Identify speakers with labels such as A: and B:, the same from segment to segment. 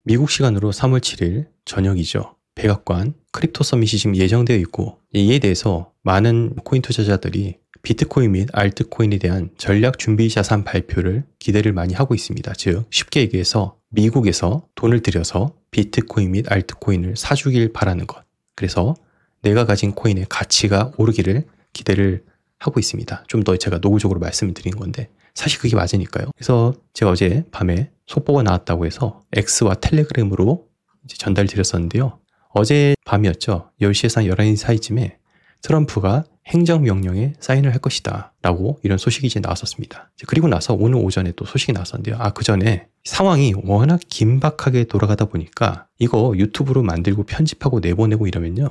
A: 미국 시간으로 3월 7일 저녁이죠. 백악관 크립토 서밋이 지금 예정되어 있고 이에 대해서 많은 코인 투자자들이 비트코인 및 알트코인에 대한 전략 준비 자산 발표를 기대를 많이 하고 있습니다. 즉 쉽게 얘기해서 미국에서 돈을 들여서 비트코인 및 알트코인을 사주길 바라는 것. 그래서 내가 가진 코인의 가치가 오르기를 기대를 하고 있습니다. 좀 더 제가 노골적으로 말씀을 드린 건데 사실 그게 맞으니까요. 그래서 제가 어제 밤에 속보가 나왔다고 해서 X와 텔레그램으로 이제 전달드렸었는데요. 어제 밤이었죠. 10시에서 11시 사이쯤에 트럼프가 행정명령에 사인을 할 것이다 라고 이런 소식이 이제 나왔었습니다. 그리고 나서 오늘 오전에 또 소식이 나왔었는데요. 그 전에 상황이 워낙 긴박하게 돌아가다 보니까 이거 유튜브로 만들고 편집하고 내보내고 이러면요.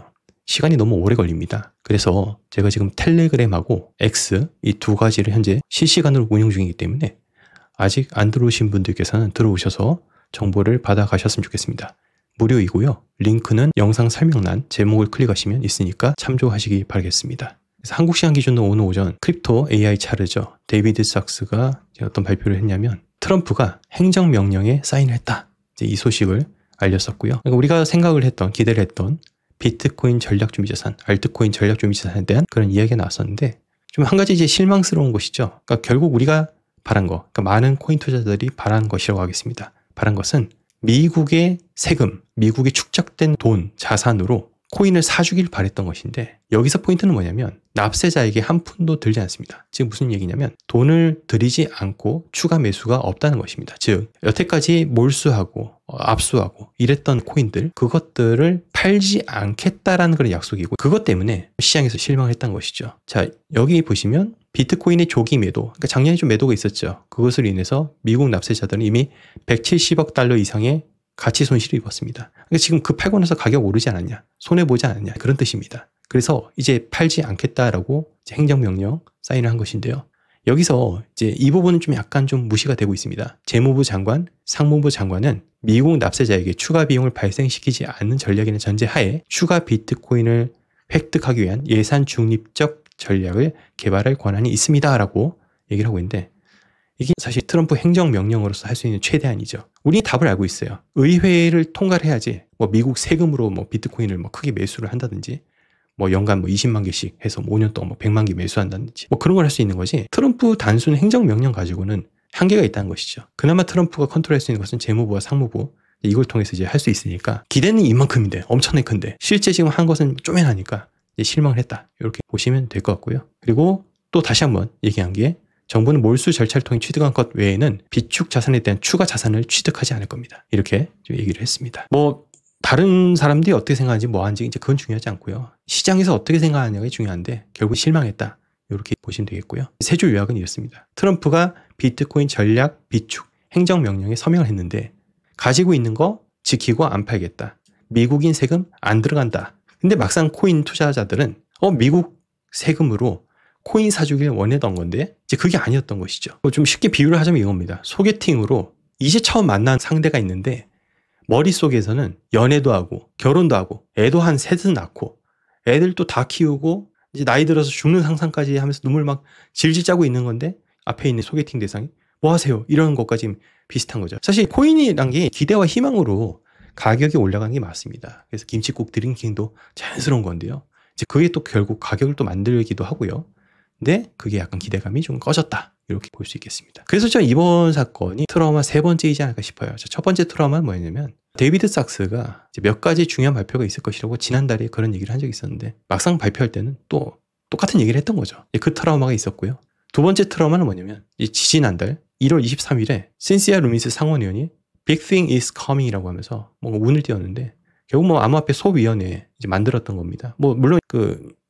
A: 시간이 너무 오래 걸립니다. 그래서 제가 지금 텔레그램하고 X 이 두 가지를 현재 실시간으로 운영 중이기 때문에 아직 안 들어오신 분들께서는 들어오셔서 정보를 받아가셨으면 좋겠습니다. 무료이고요. 링크는 영상 설명란 제목을 클릭하시면 있으니까 참조하시기 바라겠습니다. 그래서 한국 시간 기준으로 오늘 오전 크립토 AI 차르죠. 데이비드 sak스가 어떤 발표를 했냐면 트럼프가 행정명령에 사인했다. 이 소식을 알렸었고요. 그러니까 우리가 생각을 했던 기대를 했던 비트코인 전략준비자산, 알트코인 전략준비자산에 대한 그런 이야기가 나왔었는데 좀 한 가지 이제 실망스러운 것이죠. 그러니까 결국 우리가 바란 거, 그러니까 많은 코인 투자자들이 바란 것이라고 하겠습니다. 바란 것은 미국의 세금, 미국의 축적된 돈, 자산으로 코인을 사주길 바랬던 것인데 여기서 포인트는 뭐냐면 납세자에게 한 푼도 들지 않습니다. 즉 무슨 얘기냐면 돈을 들이지 않고 추가 매수가 없다는 것입니다. 즉 여태까지 몰수하고 압수하고 이랬던 코인들 그것들을 팔지 않겠다라는 그런 약속이고 그것 때문에 시장에서 실망했던 것이죠. 자 여기 보시면 비트코인의 조기 매도, 그러니까 작년에 좀 매도가 있었죠. 그것으로 인해서 미국 납세자들은 이미 170억 달러 이상의 가치 손실을 입었습니다. 그러니까 지금 그 팔고 나서 가격 오르지 않았냐, 손해보지 않았냐 그런 뜻입니다. 그래서 이제 팔지 않겠다라고 이제 행정명령 사인을 한 것인데요. 여기서 이제 이 부분은 좀 약간 좀 무시가 되고 있습니다. 재무부 장관, 상무부 장관은 미국 납세자에게 추가 비용을 발생시키지 않는 전략이라는 전제하에 추가 비트코인을 획득하기 위한 예산 중립적 전략을 개발할 권한이 있습니다라고 얘기를 하고 있는데 이게 사실 트럼프 행정명령으로서 할 수 있는 최대한이죠. 우리 답을 알고 있어요. 의회를 통과를 해야지 뭐 미국 세금으로 뭐 비트코인을 뭐 크게 매수를 한다든지 뭐 연간 뭐 20만 개씩 해서 5년 동안 뭐 100만 개 매수한다든지 뭐 그런 걸 할 수 있는 거지 트럼프 단순 행정명령 가지고는 한계가 있다는 것이죠. 그나마 트럼프가 컨트롤할 수 있는 것은 재무부와 상무부 이걸 통해서 이제 할 수 있으니까 기대는 이만큼인데 엄청나게 큰데 실제 지금 한 것은 쪼매나니까 이제 실망을 했다. 이렇게 보시면 될 것 같고요. 그리고 또 다시 한번 얘기한 게 정부는 몰수 절차를 통해 취득한 것 외에는 비축 자산에 대한 추가 자산을 취득하지 않을 겁니다. 이렇게 좀 얘기를 했습니다. 뭐 다른 사람들이 어떻게 생각하는지 뭐 하는지 이제 그건 중요하지 않고요. 시장에서 어떻게 생각하느냐가 중요한데 결국 실망했다. 이렇게 보시면 되겠고요. 세 줄 요약은 이렇습니다. 트럼프가 비트코인 전략 비축 행정명령에 서명을 했는데 가지고 있는 거 지키고 안 팔겠다. 미국인 세금 안 들어간다. 근데 막상 코인 투자자들은 미국 세금으로 코인 사주길 원했던 건데 이제 그게 아니었던 것이죠. 좀 쉽게 비유를 하자면 이겁니다. 소개팅으로 이제 처음 만난 상대가 있는데 머릿속에서는 연애도 하고 결혼도 하고 애도 한 셋은 낳고 애들도 다 키우고 이제 나이 들어서 죽는 상상까지 하면서 눈물 막 질질 짜고 있는 건데 앞에 있는 소개팅 대상이 뭐 하세요? 이런 것까지 비슷한 거죠. 사실 코인이란 게 기대와 희망으로 가격이 올라가는 게 맞습니다. 그래서 김칫국 드링킹도 자연스러운 건데요. 이제 그게 또 결국 가격을 또 만들기도 하고요. 근데 그게 약간 기대감이 좀 꺼졌다. 이렇게 볼 수 있겠습니다. 그래서 저 이번 사건이 트라우마 세 번째이지 않을까 싶어요. 첫 번째 트라우마는 뭐였냐면 데이비드 sak스가 몇 가지 중요한 발표가 있을 것이라고 지난달에 그런 얘기를 한 적이 있었는데 막상 발표할 때는 또 똑같은 얘기를 했던 거죠. 그 트라우마가 있었고요. 두 번째 트라우마는 뭐냐면 지지난달 1월 23일에 신시아 루미스 상원의원이 Big thing is coming이라고 하면서 뭔가 운을 띄웠는데 결국 뭐 암호화폐 소위원회 이제 만들었던 겁니다. 뭐 물론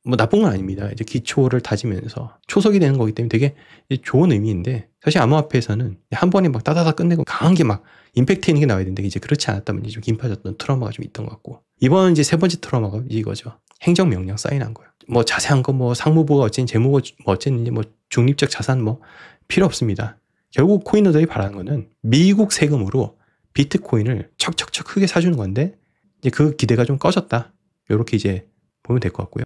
A: 뭐 나쁜 건 아닙니다. 이제 기초를 다지면서 초석이 되는 거기 때문에 되게 좋은 의미인데 사실 암호화폐에서는 한 번에 막 따다다 끝내고 강한 게 막 임팩트 있는 게 나와야 되는데 이제 그렇지 않았다면 이제 좀 긴파졌던 트라우마가 좀 있던 것 같고 이번 이제 세 번째 트라우마가 이거죠. 행정명령 사인한 거예요. 뭐 자세한 거 뭐 상무부가 어쨌든 재무부가 어쨌는지 뭐 중립적 자산 뭐 필요 없습니다. 결국 코인러들이 바라는 거는 미국 세금으로 비트코인을 척척척 크게 사주는 건데 이제 그 기대가 좀 꺼졌다. 이렇게 이제 보면 될 것 같고요.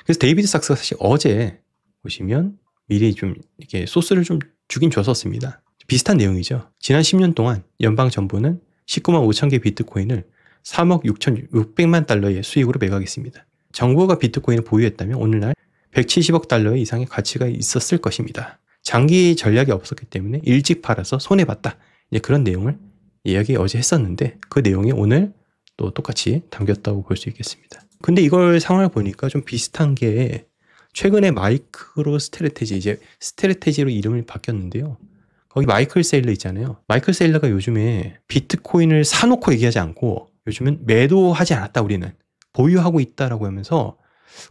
A: 그래서 데이비드 sak스가 사실 어제 보시면 미리 좀 이렇게 소스를 좀 주긴 줬었습니다. 비슷한 내용이죠. 지난 10년 동안 연방정부는 19만 5천 개 비트코인을 3억 6,600만 달러의 수익으로 매각했습니다. 정부가 비트코인을 보유했다면 오늘날 170억 달러 이상의 가치가 있었을 것입니다. 장기 전략이 없었기 때문에 일찍 팔아서 손해봤다. 이제 그런 내용을 이야기 어제 했었는데 그 내용이 오늘 또 똑같이 담겼다고 볼 수 있겠습니다. 근데 이걸 상황을 보니까 좀 비슷한 게 최근에 마이크로 스트래테지, 이제 스트래테지로 이름이 바뀌었는데요. 거기 마이클 세일러 있잖아요. 마이클 세일러가 요즘에 비트코인을 사놓고 얘기하지 않고 요즘은 매도하지 않았다 우리는 보유하고 있다라고 하면서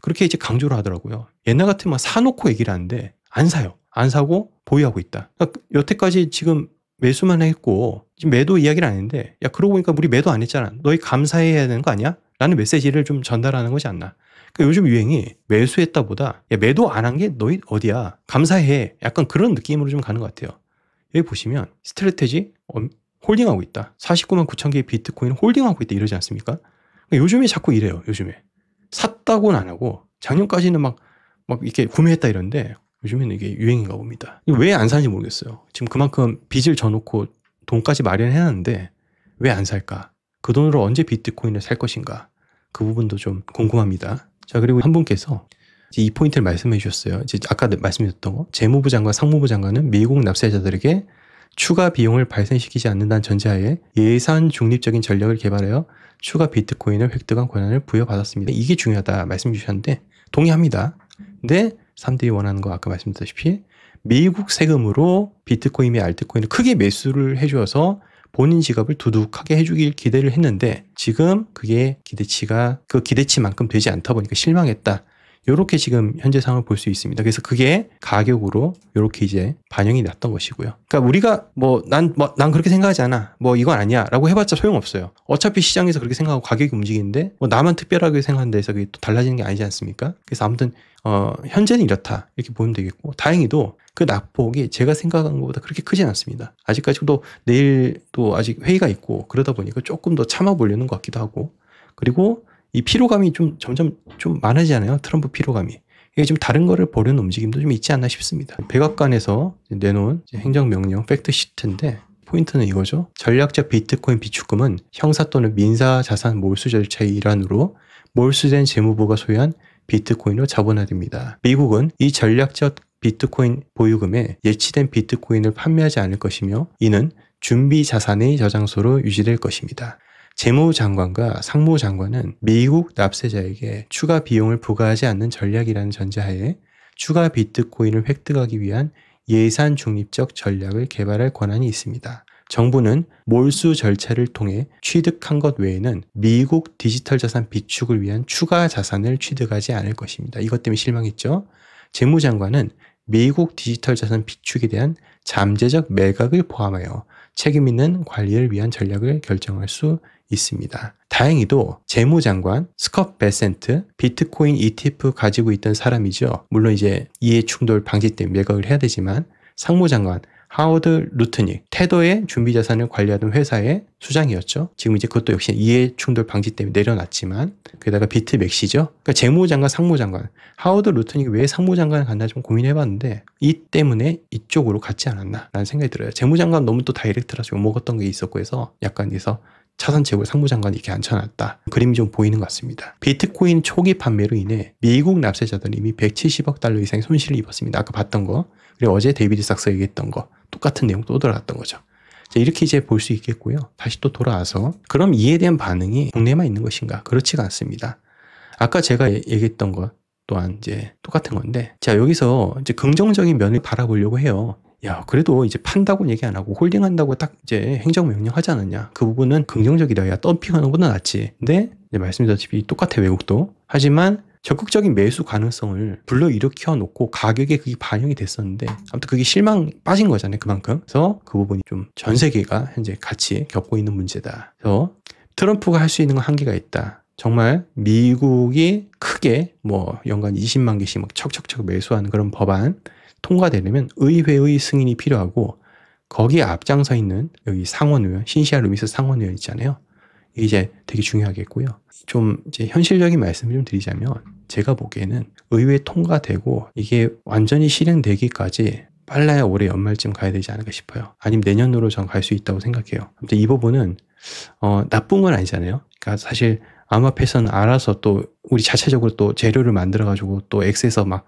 A: 그렇게 이제 강조를 하더라고요. 옛날 같으면 막 사놓고 얘기를 하는데 안 사요. 안 사고 보유하고 있다. 그러니까 여태까지 지금 매수만 했고 지금 매도 이야기를 안 했는데 야 그러고 보니까 우리 매도 안 했잖아. 너희 감사해야 되는 거 아니야? 라는 메시지를 좀 전달하는 거지 않나. 그러니까 요즘 유행이 매수했다 보다 야 매도 안 한 게 너희 어디야. 감사해. 약간 그런 느낌으로 좀 가는 것 같아요. 여기 보시면 스트래테지 홀딩하고 있다. 49만 9천 개의 비트코인 홀딩하고 있다 이러지 않습니까? 그러니까 요즘에 자꾸 이래요. 요즘에. 샀다고는 안 하고 작년까지는 막 이렇게 구매했다 이런데 요즘에는 이게 유행인가 봅니다. 왜 안 사는지 모르겠어요. 지금 그만큼 빚을 져놓고 돈까지 마련해놨는데 왜 안 살까? 그 돈으로 언제 비트코인을 살 것인가? 그 부분도 좀 궁금합니다. 자, 그리고 한 분께서 이 포인트를 말씀해 주셨어요. 이제 아까 말씀드렸던 거. 재무부 장관, 상무부 장관은 미국 납세자들에게 추가 비용을 발생시키지 않는다는 전제하에 예산 중립적인 전략을 개발하여 추가 비트코인을 획득한 권한을 부여받았습니다. 이게 중요하다 말씀 주셨는데 동의합니다. 근데 3대이 원하는 거 아까 말씀드렸다시피 미국 세금으로 비트코인 및 알트코인을 크게 매수를 해주어서 본인 지갑을 두둑하게 해주길 기대를 했는데 지금 그게 기대치가 그 기대치만큼 되지 않다 보니까 실망했다. 요렇게 지금 현재 상황을 볼 수 있습니다. 그래서 그게 가격으로 요렇게 이제 반영이 났던 것이고요. 그러니까 우리가 난 그렇게 생각하지 않아. 이건 아니야. 라고 해봤자 소용없어요. 어차피 시장에서 그렇게 생각하고 가격이 움직이는데 나만 특별하게 생각한다 해서 그게 또 달라지는 게 아니지 않습니까? 그래서 아무튼 현재는 이렇다. 이렇게 보면 되겠고 다행히도 그 낙폭이 제가 생각한 것보다 그렇게 크진 않습니다. 아직까지도 내일 또 아직 회의가 있고 그러다 보니까 조금 더 참아보려는 것 같기도 하고 그리고 이 피로감이 좀 점점 좀 많아지잖아요. 트럼프 피로감이. 이게 좀 다른 거를 보려는 움직임도 좀 있지 않나 싶습니다. 백악관에서 내놓은 행정명령 팩트시트인데 포인트는 이거죠. 전략적 비트코인 비축금은 형사 또는 민사 자산 몰수 절차의 일환으로 몰수된 재무부가 소유한 비트코인으로 자본화됩니다. 미국은 이 전략적 비트코인 보유금에 예치된 비트코인을 판매하지 않을 것이며 이는 준비 자산의 저장소로 유지될 것입니다. 재무장관과 상무장관은 미국 납세자에게 추가 비용을 부과하지 않는 전략이라는 전제하에 추가 비트코인을 획득하기 위한 예산 중립적 전략을 개발할 권한이 있습니다. 정부는 몰수 절차를 통해 취득한 것 외에는 미국 디지털 자산 비축을 위한 추가 자산을 취득하지 않을 것입니다. 이것 때문에 실망했죠. 재무장관은 미국 디지털 자산 비축에 대한 잠재적 매각을 포함하여 책임 있는 관리를 위한 전략을 결정할 수 있습니다. 다행히도 재무장관 스콧 베센트 비트코인 ETF 가지고 있던 사람이죠. 물론 이제 이해 충돌 방지 때문에 매각을 해야 되지만 상무장관 하워드 루트닉 테더의 준비 자산을 관리하던 회사의 수장이었죠. 지금 이제 그것도 역시 이해 충돌 방지 때문에 내려놨지만 게다가 비트맥시죠. 그러니까 재무장관, 상무장관 하워드 루트닉이 왜 상무장관을 갔나 좀 고민해봤는데 이 때문에 이쪽으로 갔지 않았나라는 생각이 들어요. 재무장관 너무 또 다이렉트라서 욕먹었던 게 있었고 해서 약간 그래서 차선 제고 상무장관이 이렇게 앉혀놨다. 그림이 좀 보이는 것 같습니다. 비트코인 초기 판매로 인해 미국 납세자들은 이미 170억 달러 이상의 손실을 입었습니다. 아까 봤던 거. 그리고 어제 데이비드 sak스 얘기했던 거. 똑같은 내용 또 들어갔던 거죠. 자, 이렇게 이제 볼 수 있겠고요. 다시 또 돌아와서 그럼 이에 대한 반응이 국내에만 있는 것인가? 그렇지가 않습니다. 아까 제가 얘기했던 것 또한 이제 똑같은 건데 자 여기서 이제 긍정적인 면을 바라보려고 해요. 야, 그래도 이제 판다고 얘기 안 하고 홀딩한다고 딱 이제 행정명령 하지 않았냐. 그 부분은 긍정적이다. 야, 덤핑하는 것보다 낫지. 근데 이제 말씀드렸다시피 똑같아, 외국도. 하지만 적극적인 매수 가능성을 불러일으켜 놓고 가격에 그게 반영이 됐었는데 아무튼 그게 실망 빠진 거잖아요. 그만큼. 그래서 그 부분이 좀 전 세계가 현재 같이 겪고 있는 문제다. 그래서 트럼프가 할 수 있는 건 한계가 있다. 정말 미국이 크게 연간 20만 개씩 막 척척척 매수하는 그런 법안 통과되려면 의회의 승인이 필요하고 거기에 앞장서 있는 여기 상원의원, 신시아 루미스 상원의원 있잖아요. 이게 이제 되게 중요하겠고요. 좀 이제 현실적인 말씀을 좀 드리자면 제가 보기에는 의회 통과되고 이게 완전히 실행되기까지 빨라야 올해 연말쯤 가야 되지 않을까 싶어요. 아니면 내년으로 전 갈 수 있다고 생각해요. 아무튼 이 부분은 나쁜 건 아니잖아요. 그러니까 사실 암호화폐에서는 알아서 또 우리 자체적으로 또 재료를 만들어가지고 또 X에서 막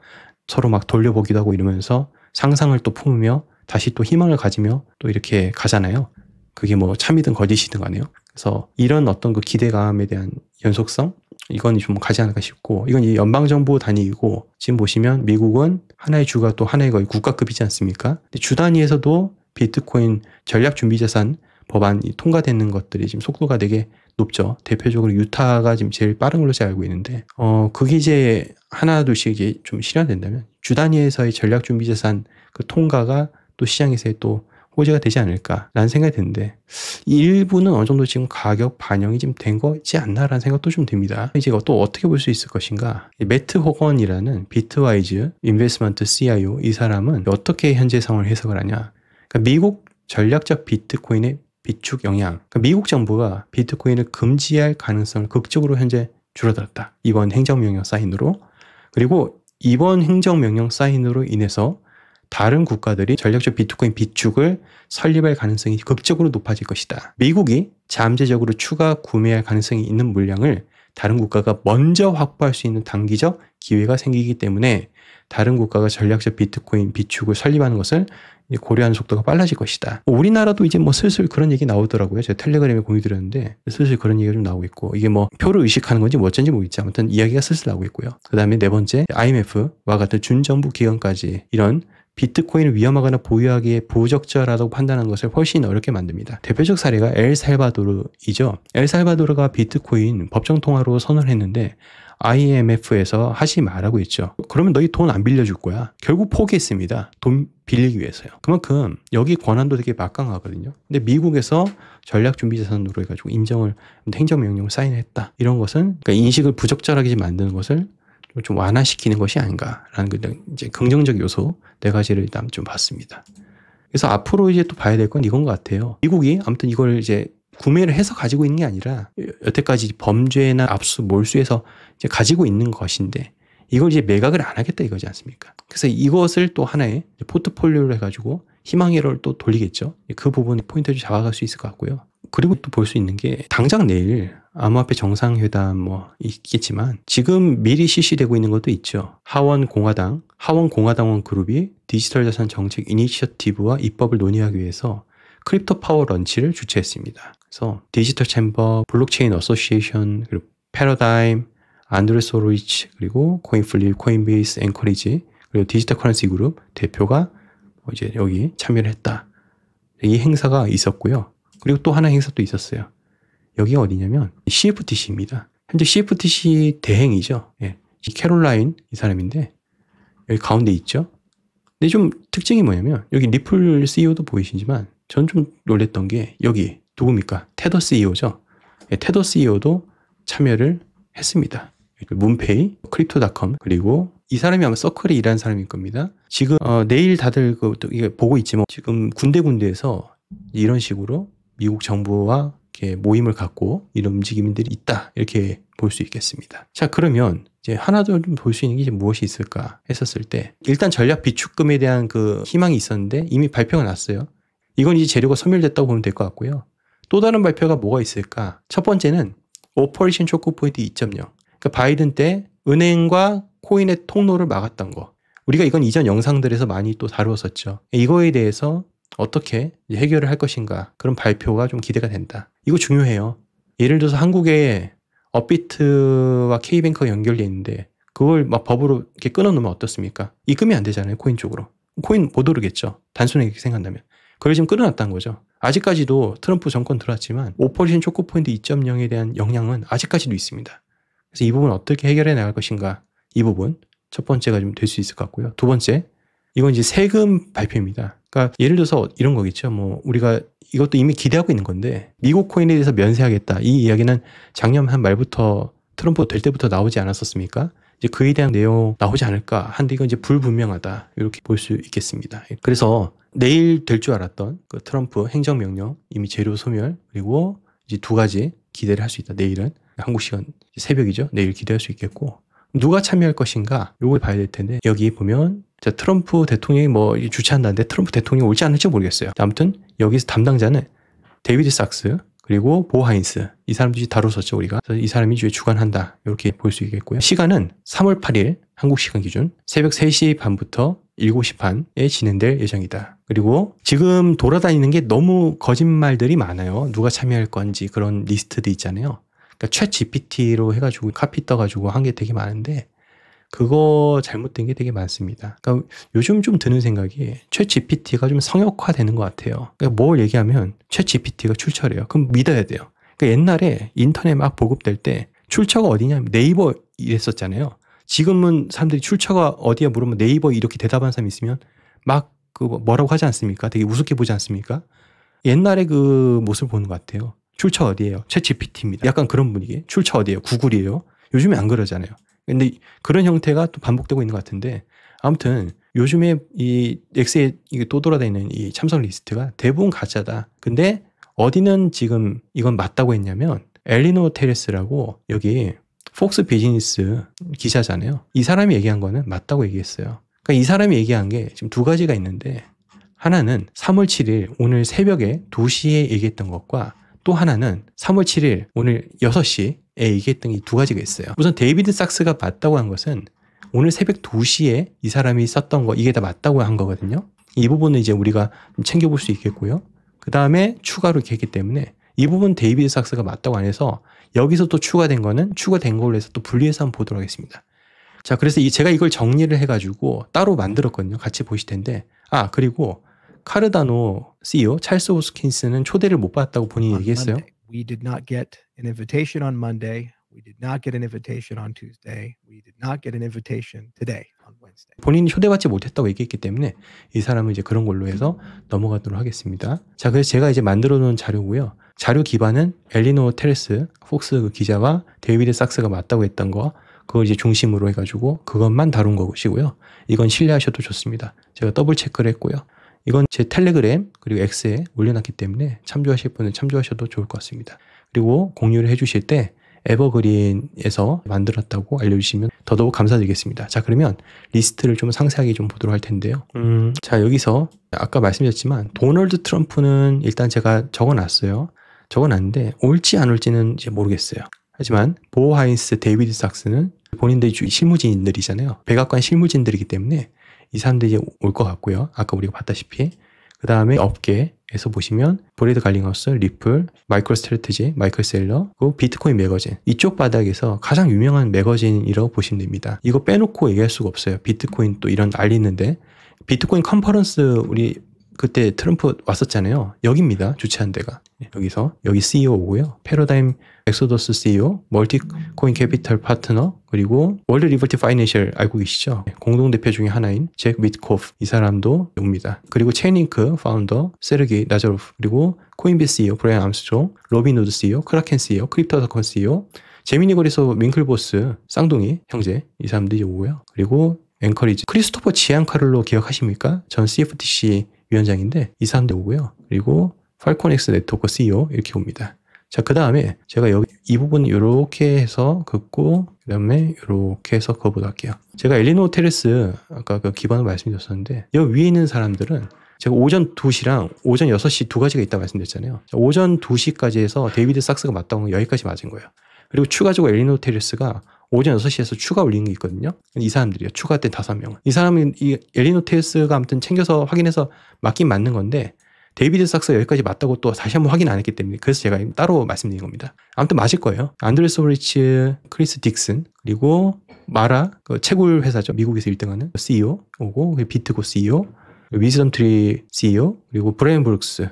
A: 서로 막 돌려보기도 하고 이러면서 상상을 또 품으며 다시 또 희망을 가지며 또 이렇게 가잖아요. 그게 뭐 참이든 거짓이든 간에요. 그래서 이런 어떤 그 기대감에 대한 연속성? 이건 좀 가지 않을까 싶고, 이건 이제 연방정부 단위이고, 지금 보시면 미국은 하나의 주가 또 하나의 거의 국가급이지 않습니까? 주 단위에서도 비트코인 전략준비자산 법안이 통과되는 것들이 지금 속도가 되게 높죠. 대표적으로 유타가 지금 제일 빠른 걸로 제가 알고 있는데, 그게 이제 하나 둘씩 이제 좀 실현된다면 주 단위에서의 전략준비자산 그 통과가 또 시장에서의 또 호재가 되지 않을까라는 생각이 드는데, 일부는 어느 정도 지금 가격 반영이 좀 된 거지 않나라는 생각도 좀 듭니다. 이제 또 어떻게 볼 수 있을 것인가? 매트 호건이라는 비트와이즈 인베스트먼트 CIO, 이 사람은 어떻게 현재 상황을 해석을 하냐? 그러니까 미국 전략적 비트코인의 비축 영향. 그러니까 미국 정부가 비트코인을 금지할 가능성을 극적으로 현재 줄어들었다. 이번 행정명령 사인으로. 그리고 이번 행정명령 사인으로 인해서 다른 국가들이 전략적 비트코인 비축을 설립할 가능성이 극적으로 높아질 것이다. 미국이 잠재적으로 추가 구매할 가능성이 있는 물량을 다른 국가가 먼저 확보할 수 있는 단기적 기회가 생기기 때문에 다른 국가가 전략적 비트코인 비축을 설립하는 것을 고려하는 속도가 빨라질 것이다. 우리나라도 이제 뭐 슬슬 그런 얘기 나오더라고요. 제가 텔레그램에 공유드렸는데 슬슬 그런 얘기가 좀 나오고 있고, 이게 뭐 표를 의식하는 건지 뭐 어쩐지 모르겠지. 아무튼 이야기가 슬슬 나오고 있고요. 그 다음에 네 번째, IMF와 같은 준정부 기관까지 이런 비트코인을 위험하거나 보유하기에 부적절하다고 판단하는 것을 훨씬 어렵게 만듭니다. 대표적 사례가 엘살바도르이죠. 엘살바도르가 비트코인 법정 통화로 선언했는데 IMF에서 하지 말라고 했죠. 그러면 너희 돈 안 빌려줄 거야. 결국 포기했습니다. 돈 빌리기 위해서요. 그만큼 여기 권한도 되게 막강하거든요. 근데 미국에서 전략준비자산으로 해가지고 인정을, 행정명령을 사인했다. 이런 것은 그러니까 인식을 부적절하게 만드는 것을 좀 완화시키는 것이 아닌가라는 그런 이제 긍정적 요소 네 가지를 일단 좀 봤습니다. 그래서 앞으로 이제 또 봐야 될 건 이건 것 같아요. 미국이 아무튼 이걸 이제 구매를 해서 가지고 있는 게 아니라 여태까지 범죄나 압수, 몰수해서 이제 가지고 있는 것인데 이걸 이제 매각을 안 하겠다 이거지 않습니까? 그래서 이것을 또 하나의 포트폴리오로 해가지고 희망회로를 또 돌리겠죠. 그 부분에 포인트를 잡아갈 수 있을 것 같고요. 그리고 또 볼 수 있는 게 당장 내일 암호화폐 정상회담 뭐 있겠지만 지금 미리 실시되고 있는 것도 있죠. 하원공화당원 그룹이 디지털 자산 정책 이니셔티브와 입법을 논의하기 위해서 크립토 파워 런치를 주최했습니다. 그래서 디지털 챔버, 블록체인 어소시에이션, 그리고 패러다임, 안드레스 호로이치, 그리고 코인플립, 코인베이스, 앵커리지, 그리고 디지털 커런시 그룹 대표가 이제 여기 참여를 했다. 이 행사가 있었고요. 그리고 또 하나 행사도 있었어요. 여기가 어디냐면 CFTC입니다. 현재 CFTC 대행이죠. 예. 이 캐롤라인 이 사람인데 여기 가운데 있죠. 근데 좀 특징이 뭐냐면 여기 리플 CEO도 보이시지만 전 좀 놀랬던 게 여기 누굽니까? 테더 CEO죠. 예, 테더 CEO도 참여를 했습니다. 문페이, 크립토닷컴, 그리고 이 사람이 아마 서클에 일하는 사람일 겁니다. 지금 내일 다들 이게 보고 있지만 지금 군데군데에서 이런 식으로 미국 정부와 이렇게 모임을 갖고 이런 움직임들이 있다 이렇게 볼 수 있겠습니다. 자, 그러면 이제 하나 더 좀 볼 수 있는 게 이제 무엇이 있을까 했었을 때 일단 전략 비축금에 대한 그 희망이 있었는데 이미 발표가 났어요. 이건 이제 재료가 소멸됐다고 보면 될 것 같고요. 또 다른 발표가 뭐가 있을까? 첫 번째는 오퍼레이션 초크 포인트 2.0. 그러니까 바이든 때 은행과 코인의 통로를 막았던 거. 우리가 이건 이전 영상들에서 많이 또 다루었었죠. 이거에 대해서 어떻게 해결을 할 것인가, 그런 발표가 좀 기대가 된다. 이거 중요해요. 예를 들어서 한국에 업비트와 K뱅크가 연결돼 있는데 그걸 막 법으로 이렇게 끊어놓으면 어떻습니까? 입금이 안 되잖아요. 코인 쪽으로. 코인 못 오르겠죠. 단순하게 생각한다면. 그걸 지금 끊어놨다는 거죠. 아직까지도 트럼프 정권 들어왔지만 오퍼레이션 초크 포인트 2.0에 대한 영향은 아직까지도 있습니다. 그래서 이 부분 어떻게 해결해 나갈 것인가, 이 부분 첫 번째가 좀 될 수 있을 것 같고요. 두 번째, 이건 이제 세금 발표입니다. 그러니까 예를 들어서 이런 거겠죠. 뭐 우리가 이것도 이미 기대하고 있는 건데 미국 코인에 대해서 면세하겠다. 이 이야기는 작년 한 말부터 트럼프 될 때부터 나오지 않았었습니까? 이제 그에 대한 내용 나오지 않을까 한데 이건 이제 불분명하다. 이렇게 볼 수 있겠습니다. 그래서 내일 될 줄 알았던 그 트럼프 행정명령 이미 재료 소멸, 그리고 이제 두 가지 기대를 할 수 있다. 내일은 한국 시간 새벽이죠. 내일 기대할 수 있겠고, 누가 참여할 것인가 요걸 봐야 될 텐데 여기 보면 자, 트럼프 대통령이 뭐 주최한다는데 트럼프 대통령이 올지 않을지 모르겠어요. 아무튼 여기서 담당자는 데이비드 sak스, 그리고 보 하인스. 이 사람들이 다뤘었죠, 우리가. 그래서 이 사람이 주에 주관한다. 이렇게 볼 수 있겠고요. 시간은 3월 8일 한국 시간 기준 새벽 3시 반부터 7시 반에 진행될 예정이다. 그리고 지금 돌아다니는 게 너무 거짓말들이 많아요. 누가 참여할 건지 그런 리스트도 있잖아요. 그러니까 챗 GPT로 해가지고 카피 떠가지고 한 게 되게 많은데 그거 잘못된 게 되게 많습니다. 그러니까 요즘 좀 드는 생각이 챗 GPT가 좀 성역화되는 것 같아요. 그러니까 뭘 얘기하면 챗 GPT가 출처래요. 그럼 믿어야 돼요. 그러니까 옛날에 인터넷 막 보급될 때 출처가 어디냐 네이버 이랬었잖아요. 지금은 사람들이 출처가 어디야 물으면 네이버 이렇게 대답하는 사람이 있으면 막 그 뭐라고 하지 않습니까? 되게 우습게 보지 않습니까? 옛날에 그 모습을 보는 것 같아요. 출처 어디예요? 챗 GPT입니다. 약간 그런 분위기. 출처 어디예요? 구글이에요. 요즘에 안 그러잖아요. 근데 그런 형태가 또 반복되고 있는 것 같은데 아무튼 요즘에 이 X에 또 돌아다니는 이 참석 리스트가 대부분 가짜다. 근데 어디는 지금 이건 맞다고 했냐면 엘리노 테레스라고 여기 폭스 비즈니스 기자잖아요. 이 사람이 얘기한 거는 맞다고 얘기했어요. 그러니까 이 사람이 얘기한 게 지금 두 가지가 있는데 하나는 3월 7일 오늘 새벽에 2시에 얘기했던 것과 또 하나는 3월 7일 오늘 6시에 얘기했던 이 두 가지가 있어요. 우선 데이비드 sak스가 맞다고 한 것은 오늘 새벽 2시에 이 사람이 썼던 거 이게 다 맞다고 한 거거든요. 이 부분은 이제 우리가 좀 챙겨볼 수 있겠고요. 그 다음에 추가로 이렇게 했기 때문에 이 부분 데이비드 sak스가 맞다고 안 해서 여기서 또 추가된 거는 추가된 걸로 해서 또 분리해서 한번 보도록 하겠습니다. 자, 그래서 제가 이걸 정리를 해가지고 따로 만들었거든요. 같이 보실 텐데. 그리고 카르다노 CEO 찰스 호스킨스는 초대를 못 받았다고 본인이 얘기했어요.
B: We did not get an invitation on Monday. We did not get an invitation on Tuesday. We did not get an invitation today on Wednesday.
A: 본인이 초대받지 못했다고 얘기했기 때문에 이 사람은 이제 그런 걸로 해서 넘어가도록 하겠습니다. 자, 그래서 제가 이제 만들어 놓은 자료고요. 자료 기반은 엘리노 테레스 폭스 그 기자와 데이비드 sak스가 맞다고 했던 거 그걸 이제 중심으로 해가지고 그것만 다룬 것이고요. 이건 신뢰하셔도 좋습니다. 제가 더블 체크를 했고요. 이건 제 텔레그램 그리고 X에 올려놨기 때문에 참조하실 분은 참조하셔도 좋을 것 같습니다. 그리고 공유를 해주실 때 에버그린에서 만들었다고 알려주시면 더더욱 감사드리겠습니다. 자, 그러면 리스트를 좀 상세하게 좀 보도록 할 텐데요. 자, 여기서 아까 말씀드렸지만 도널드 트럼프는 일단 제가 적어놨어요. 적어놨는데 올지 안 올지는 이제 모르겠어요. 하지만 보 하인스, 데이비드 sak스는 본인들이 실무진들이잖아요. 백악관 실무진들이기 때문에 이 사람들이 이제 올 것 같고요. 아까 우리가 봤다시피. 그 다음에 업계에서 보시면 브래드 갈링하우스, 리플, 마이크로 스트래티지, 마이클 셀러, 그리고 비트코인 매거진. 이쪽 바닥에서 가장 유명한 매거진이라고 보시면 됩니다. 이거 빼놓고 얘기할 수가 없어요. 비트코인 또 이런 알리는데 비트코인 컨퍼런스 우리 그때 트럼프 왔었잖아요. 여기입니다. 주최한 데가. 여기서 여기 CEO 오고요. 패러다임 엑소더스 CEO, 멀티코인 캐피털 파트너, 그리고 월드 리버티 파이낸셜 알고 계시죠? 공동대표 중에 하나인 잭 위트코프 이 사람도 옵니다. 그리고 체인링크 파운더 세르게이 나자로프, 그리고 코인베이스 CEO 브라이언 암스트롱, 로빈후드 CEO, 크라켄 CEO, 크립토닷컴 CEO, 제미니 거리에서 윙클보스 쌍둥이 형제 이 사람들이 오고요. 그리고 앵커리지 크리스토퍼 지안카를로 기억하십니까? 전 CFTC 위원장인데 이 사람들 오고요. 그리고 팔코넥스 네트워크 CEO 이렇게 옵니다. 자, 그 다음에 제가 여기 이 부분 이렇게 해서 긋고 그 다음에 이렇게 해서 그거보다 할게요. 제가 엘리노 테레스 아까 그 기반을 말씀드렸었는데 여기 위에 있는 사람들은 제가 오전 2시랑 오전 6시 두 가지가 있다고 말씀드렸잖아요. 오전 2시까지 해서 데이비드 sak스가 맞다고 하면 여기까지 맞은 거예요. 그리고 추가적으로 엘리노 테레스가 오전 6시에서 추가 올리는 게 있거든요. 이 사람들이요. 추가된 5명은. 이 사람은 이 엘리노 테레스가 아무튼 챙겨서 확인해서 맞긴 맞는 건데 데이비드 sak스가 여기까지 맞다고 또 다시 한번 확인 안 했기 때문에 그래서 제가 따로 말씀드린 겁니다. 아무튼 맞을 거예요. 안드레 소브리치, 크리스 딕슨, 그리고 마라, 그 채굴 회사죠. 미국에서 1등하는 CEO 오고 비트고 CEO, 위즈덤트리 CEO, 그리고 브라이언 브룩스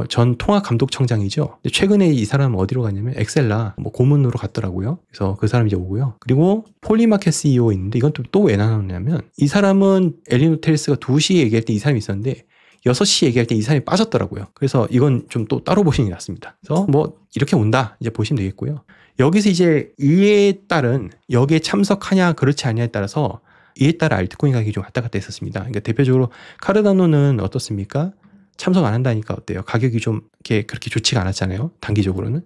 A: 전 통화감독청장이죠. 최근에 이 사람은 어디로 갔냐면 엑셀라 고문으로 갔더라고요. 그래서 그 사람이 이제 오고요. 그리고 폴리마켓 CEO 있는데 이건 또 왜 나눴냐면 이 사람은 엘리노 테레스가 2시에 얘기할 때 이 사람이 있었는데 6시 얘기할 때 이 사람이 빠졌더라고요. 그래서 이건 좀 또 따로 보시는 게 낫습니다. 그래서 뭐 이렇게 온다 이제 보시면 되겠고요. 여기서 이제 이에 따른 여기에 참석하냐 그렇지 않냐에 따라서 이에 따라 알트코인 가격이 좀 왔다 갔다 했었습니다. 그러니까 대표적으로 카르다노는 어떻습니까? 참석 안 한다니까 어때요? 가격이 좀 이렇게 그렇게 좋지가 않았잖아요. 단기적으로는.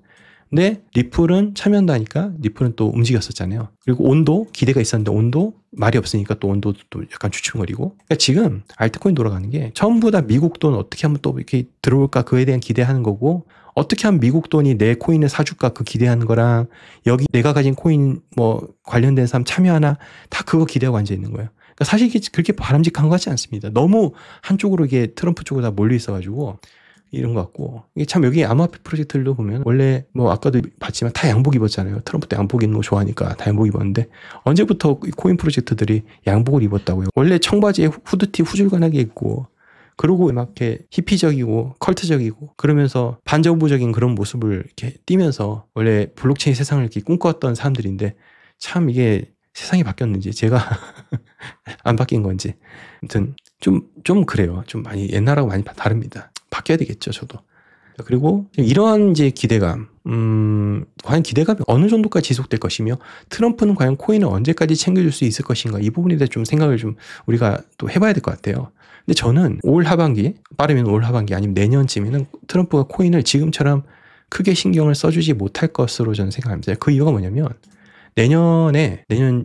A: 근데 리플은 참여한다니까 리플은 또 움직였었잖아요. 그리고 온도 기대가 있었는데 온도 말이 없으니까 또 온도도 또 약간 주춤거리고. 그러니까 지금 알트코인 돌아가는 게 전부 다 미국 돈 어떻게 하면 또 이렇게 들어올까 그에 대한 기대하는 거고 어떻게 하면 미국 돈이 내 코인을 사줄까 그 기대하는 거랑 여기 내가 가진 코인 뭐 관련된 사람 참여하나 다 그거 기대하고 앉아 있는 거예요. 그러니까 사실 이게 그렇게 바람직한 것 같지 않습니다. 너무 한쪽으로 이게 트럼프 쪽으로 다 몰려 있어가지고 이런 것 같고 이게 참 여기 암호화폐 프로젝트들도 보면 원래 뭐 아까도 봤지만 다 양복 입었잖아요. 트럼프 때 양복 입는 거 좋아하니까 다 양복 입었는데 언제부터 코인 프로젝트들이 양복을 입었다고요. 원래 청바지에 후드티 후줄근하게 입고 그러고 막 이렇게 히피적이고 컬트적이고 그러면서 반정부적인 그런 모습을 이렇게 띠면서 원래 블록체인 세상을 이렇게 꿈꿔왔던 사람들인데 참 이게 세상이 바뀌었는지 제가 안 바뀐 건지 아무튼 좀 그래요. 좀 많이 옛날하고 많이 다릅니다. 바뀌어야 되겠죠, 저도. 그리고 이러한 이제 기대감, 과연 기대감이 어느 정도까지 지속될 것이며 트럼프는 과연 코인을 언제까지 챙겨줄 수 있을 것인가 이 부분에 대해 좀 생각을 좀 우리가 또 해봐야 될 것 같아요. 근데 저는 올 하반기, 빠르면 올 하반기 아니면 내년쯤에는 트럼프가 코인을 지금처럼 크게 신경을 써주지 못할 것으로 저는 생각합니다. 그 이유가 뭐냐면 내년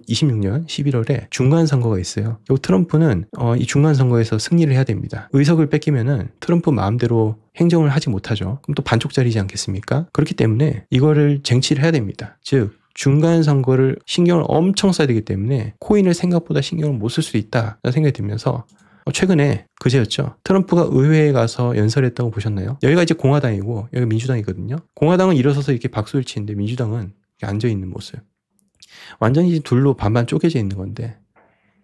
A: 26년 11월에 중간선거가 있어요. 이 트럼프는 이 중간선거에서 승리를 해야 됩니다. 의석을 뺏기면은 트럼프 마음대로 행정을 하지 못하죠. 그럼 또 반쪽짜리지 않겠습니까? 그렇기 때문에 이거를 쟁취를 해야 됩니다. 즉 중간선거를 신경을 엄청 써야 되기 때문에 코인을 생각보다 신경을 못 쓸 수도 있다는 생각이 들면서 최근에 그제였죠. 트럼프가 의회에 가서 연설했다고 보셨나요? 여기가 이제 공화당이고 여기가 민주당이거든요. 공화당은 일어서서 이렇게 박수를 치는데 민주당은 이렇게 앉아있는 모습. 완전히 둘로 반반 쪼개져 있는 건데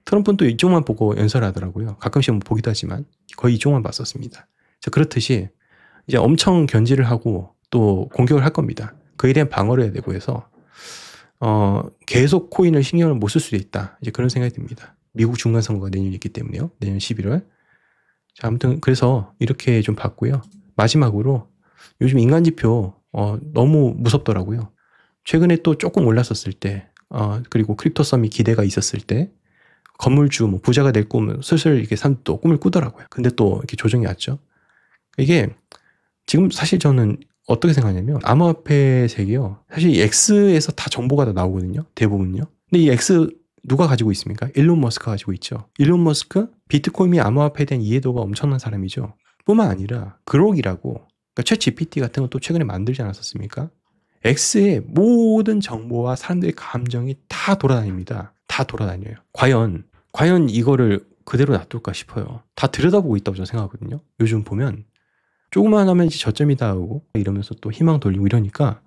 A: 트럼프는 또 이쪽만 보고 연설하더라고요. 가끔씩은 보기도 하지만 거의 이쪽만 봤었습니다. 그렇듯이 이제 엄청 견제를 하고 또 공격을 할 겁니다. 그에 대한 방어를 해야 되고 해서 계속 코인을 신경을 못 쓸 수도 있다. 이제 그런 생각이 듭니다. 미국 중간선거가 내년에 있기 때문에요. 내년 11월. 자, 아무튼 그래서 이렇게 좀 봤고요. 마지막으로 요즘 인간지표 너무 무섭더라고요. 최근에 또 조금 올랐었을 때 그리고 크립토 썸이 기대가 있었을 때 건물주 뭐 부자가 될 꿈을 슬슬 이렇게 사람들 또 꿈을 꾸더라고요. 근데 또 이렇게 조정이 왔죠. 이게 지금 사실 저는 어떻게 생각하냐면 암호화폐 세계요. 사실 이 X에서 다 정보가 다 나오거든요. 대부분요. 근데 이 X 누가 가지고 있습니까? 일론 머스크가 가지고 있죠. 일론 머스크 비트코인 및 암호화폐에 대한 이해도가 엄청난 사람이죠. 뿐만 아니라 그록이라고 그러니까 챗 GPT 같은 것도 최근에 만들지 않았었습니까? X의 모든 정보와 사람들의 감정이 다 돌아다닙니다. 다 돌아다녀요. 과연 이거를 그대로 놔둘까 싶어요. 다 들여다보고 있다고 저는 생각하거든요. 요즘 보면 조금만 하면 이제 저점이다 하고 이러면서 또 희망 돌리고 이러니까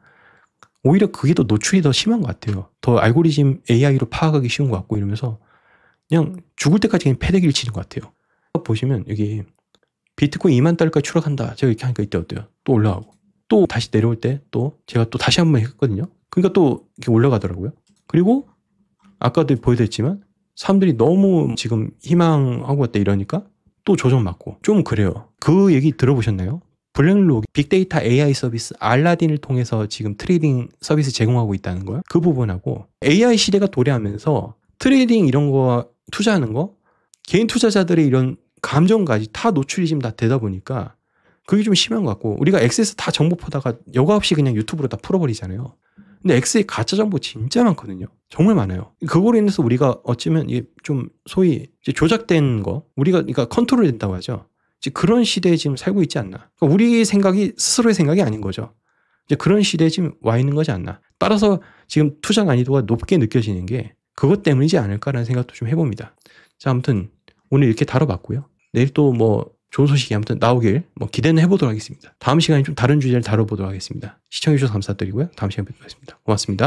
A: 오히려 그게 더 노출이 더 심한 것 같아요. 더 알고리즘 AI로 파악하기 쉬운 것 같고 이러면서 그냥 죽을 때까지 그냥 패대기를 치는 것 같아요. 보시면 여기 비트코인 2만 달러까지 추락한다. 제가 이렇게 하니까 이때 어때요? 또 올라가고 또 다시 내려올 때 또 제가 또 다시 한번 했거든요. 그러니까 또 이렇게 올라가더라고요. 그리고 아까도 보여드렸지만 사람들이 너무 지금 희망하고 있다 이러니까 또 조정 맞고 좀 그래요. 그 얘기 들어보셨나요? 블랙록 빅데이터 AI 서비스 알라딘을 통해서 지금 트레이딩 서비스 제공하고 있다는 거예요. 그 부분하고 AI 시대가 도래하면서 트레이딩 이런 거 투자하는 거 개인 투자자들의 이런 감정까지 다 노출이 지금 다 되다 보니까 그게 좀 심한 것 같고 우리가 X에서 다 정보 퍼다가 여과 없이 그냥 유튜브로 다 풀어버리잖아요. 근데 X에 가짜 정보 진짜 많거든요. 정말 많아요. 그거로 인해서 우리가 어쩌면 이게 좀 소위 이제 조작된 거 우리가 그러니까 컨트롤 된다고 하죠. 이제 그런 시대에 지금 살고 있지 않나. 그러니까 우리 생각이 스스로의 생각이 아닌 거죠. 이제 그런 시대에 지금 와 있는 거지 않나. 따라서 지금 투자 난이도가 높게 느껴지는 게 그것 때문이지 않을까라는 생각도 좀 해봅니다. 자, 아무튼 오늘 이렇게 다뤄봤고요. 내일 또 뭐 좋은 소식이 아무튼 나오길 뭐 기대는 해보도록 하겠습니다. 다음 시간에 좀 다른 주제를 다뤄보도록 하겠습니다. 시청해주셔서 감사드리고요. 다음 시간에 뵙겠습니다. 고맙습니다.